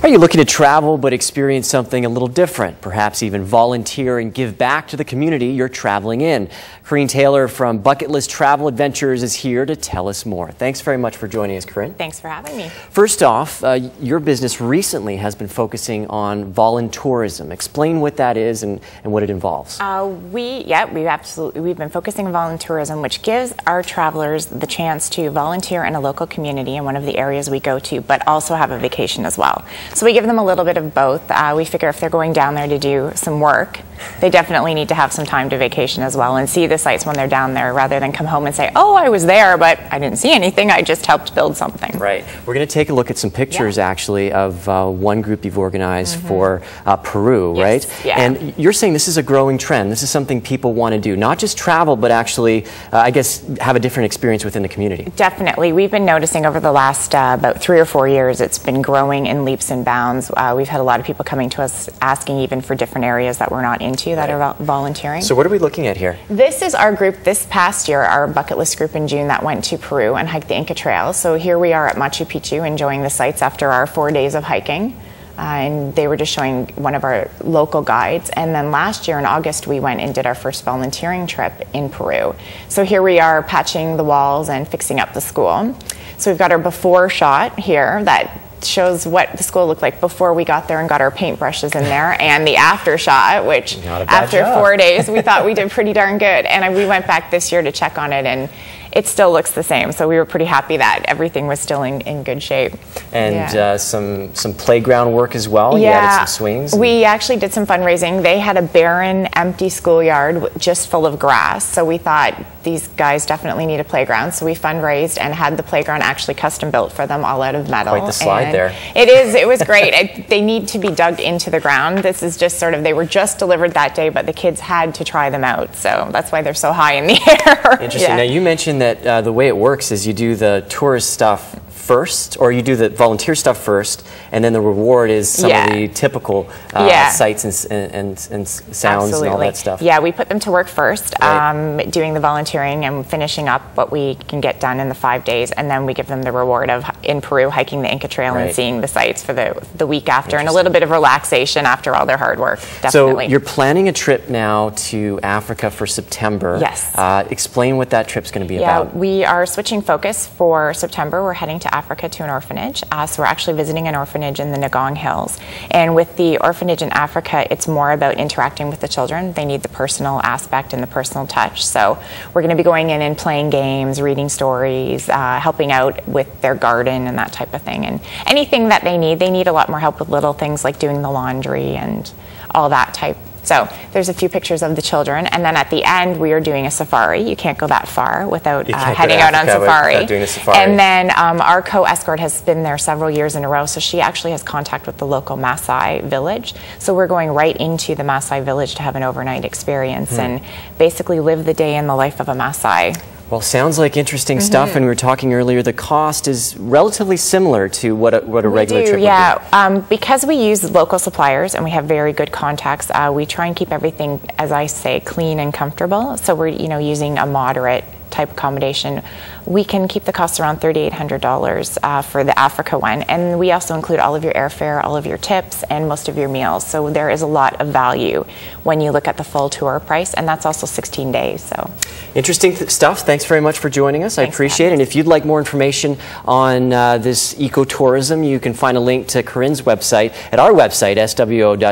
Are you looking to travel but experience something a little different? Perhaps even volunteer and give back to the community you're traveling in. Corinne Taylor from Bucket List Travel Adventures is here to tell us more. Thanks very much for joining us, Corinne. Thanks for having me. First off, your business recently has been focusing on voluntourism. Explain what that is and what it involves. We've been focusing on voluntourism, which gives our travelers the chance to volunteer in a local community in one of the areas we go to, but also have a vacation as well. So we give them a little bit of both. We figure if they're going down there to do some work, they definitely need to have some time to vacation as well and see the sights when they're down there, rather than come home and say, oh, I was there, but I didn't see anything. I just helped build something. Right. We're going to take a look at some pictures, actually, of one group you've organized for Peru, right? Yeah. And you're saying this is a growing trend. This is something people want to do, not just travel, but actually, I guess, have a different experience within the community. Definitely. We've been noticing over the last about 3 or 4 years, it's been growing in leaps and bounds. We've had a lot of people coming to us asking even for different areas that we're not into that are volunteering. So what are we looking at here? This is our group this past year, our bucket list group in June that went to Peru and hiked the Inca Trail. So here we are at Machu Picchu enjoying the sights after our 4 days of hiking. And they were just showing one of our local guides. And then last year in August, we went and did our first volunteering trip in Peru. So here we are patching the walls and fixing up the school. So we've got our before shot here that shows what the school looked like before we got there and got our paintbrushes in there, and the after shot, which after 4 days we thought we did pretty darn good. And we went back this year to check on it, and it still looks the same. So we were pretty happy that everything was still in good shape. And some playground work as well? You added some swings? We actually did some fundraising. They had a barren, empty schoolyard just full of grass. So we thought these guys definitely need a playground. So we fundraised and had the playground actually custom built for them, all out of metal. Quite the slide there. It is. It was great. They need to be dug into the ground. This is just sort of, they were just delivered that day, but the kids had to try them out. So that's why they're so high in the air. Interesting. Now you mentioned that the way it works is you do the tourist stuff first, or you do the volunteer stuff first, and then the reward is some of the typical sights and sounds and all that stuff. Yeah, we put them to work first, doing the volunteering and finishing up what we can get done in the 5 days, and then we give them the reward of, in Peru, hiking the Inca Trail and seeing the sights for the week after, and a little bit of relaxation after all their hard work, definitely. So you're planning a trip now to Africa for September. Yes. Explain what that trip's going to be about. Yeah, we are switching focus for September. We're heading to Africa to an orphanage. So we're actually visiting an orphanage in the Ngong Hills. And with the orphanage in Africa, it's more about interacting with the children. They need the personal aspect and the personal touch. So we're going to be going in and playing games, reading stories, helping out with their garden and that type of thing. And anything that they need a lot more help with little things like doing the laundry and all that type. So there's a few pictures of the children, and then at the end we are doing a safari. You can't go that far without heading out on safari. Doing a safari. And then our co-escort has been there several years in a row, so she actually has contact with the local Maasai village. So we're going right into the Maasai village to have an overnight experience and basically live the day in the life of a Maasai. Well, sounds like interesting stuff, and we were talking earlier, the cost is relatively similar to what a regular trip would be. Because we use local suppliers and we have very good contacts, we try and keep everything, as I say, clean and comfortable. So we're using a moderate type accommodation. We can keep the costs around $3,800 for the Africa one, and we also include all of your airfare, all of your tips, and most of your meals. So there is a lot of value when you look at the full tour price, and that's also 16 days. So interesting stuff. Thanks very much for joining us. I appreciate it. And if you'd like more information on this ecotourism, you can find a link to Corinne's website at our website, swo.ctv.ca.